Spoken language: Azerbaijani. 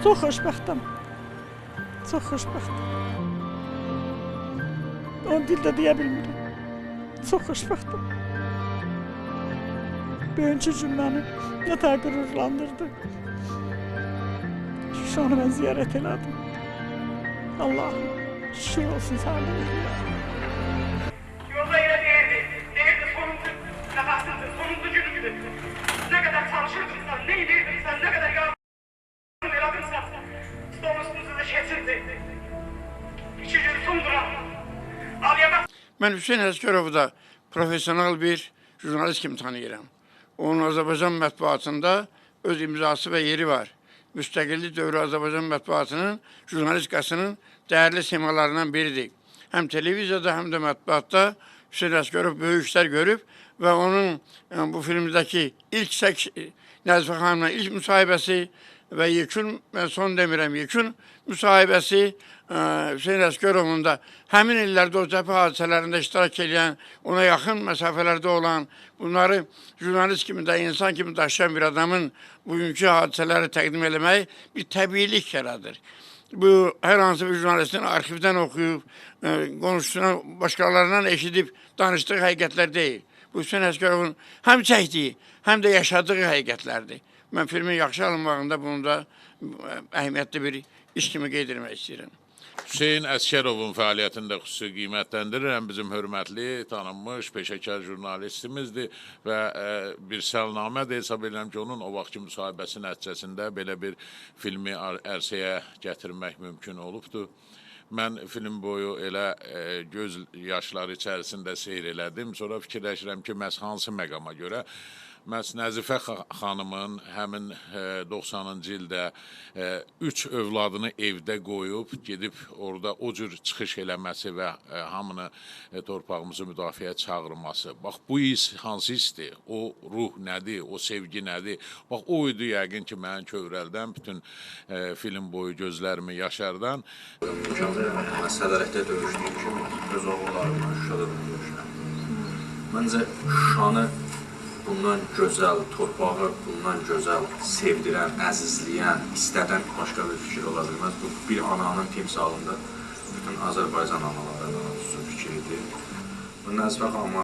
Çox xoşbəxtəm. Çox xoşbəxtəm. Onu dildə deyə bilmirəm. Çox xoşbəxtəm. Bugünkü gün məni nətər qürurlandırdı. Şuşanı mən ziyarət elədim. Allah'ım şükür olsun sağlığı. Yolda yine değildi sonuncu nefesinde, sonuncu günüydü. Ne kadar çalışırdın sen, ne yedirdin sen, ne kadar yardım yaradın sen. Stolun üstünüzde de şeçildi. İki gün sonra Aliya'da... Ben Hüseyin Əsgərovu da profesyonel bir jurnalist kimi tanıyıram. Onun Azərbaycan mətbuatında öz imzası ve yeri var. Müstəqillik dövrü Azərbaycan mətbuatının, jurnalistikasının değerli semalarından biridir. Hem televiziyada hem de mətbuatda Hüseyin Əsgərov böyük işler görüp ve onun bu filmdeki ilk Nəzifə xanımla ilk müsahibəsi ve yekun, ben son demirəm, yekun müsahibəsi Hüseyin Əsgərovun da həmin illərdə o cəbhə hadisələrində iştirak edən, ona yaxın məsafələrdə olan, bunları jurnalist kimi de insan kimi daşıyan bir adamın bugünkü hadisələri təqdim eləmək bir təbiilik yaradır. Bu her hansı bir jurnalistin arxivdən oxuyub, konuştuğuna başkalarından eşidib danışdığı həqiqətlər deyil. Bu Hüseyin Əsgərovun həm çəkdiyi, həm də yaşadığı həqiqətlərdir. Mən filmin yaxşı alınmağında bunu da əhəmiyyətli bir iş kimi qeyd etmək istəyirəm. Hüseyin Əsgərovun fəaliyyətini də xüsusi qiymətləndirirəm. Bizim hörmətli, tanınmış, peşəkar jurnalistimizdir və bir səlnamə də hesab edirəm ki, onun o vaxtki müsahibəsi nəticəsində belə bir filmi ərsəyə gətirmək mümkün olubdur. Mən film boyu elə göz yaşları içərisində seyr elədim. Sonra fikirləşirəm ki, məhz hansı məqama görə məhz Nəzifə xanımın həmin 90-cı ildə 3 övladını evdə qoyub, gedib orada o cür çıxış eləməsi və hamını torpağımızı müdafiəyə çağırması. Bax, bu his hansı hisdir? O ruh nədir? O sevgi nədir? Bax, o idi yəqin ki, mən kövrəldən, bütün film boyu gözlərimi yaşardan. Mən sədərəkdə döyüşdüyüm kimi öz oğullarımla Şuşada döyüşürəm. Məncə Şuşanı bundan gözəl, torpağı bundan gözəl sevdirən, əzizləyən, istədən başqa bir fikir ola bilməz. Bu bir ananın timsalında bütün Azərbaycan analarının fikridir. Bu Nəzifə xanımın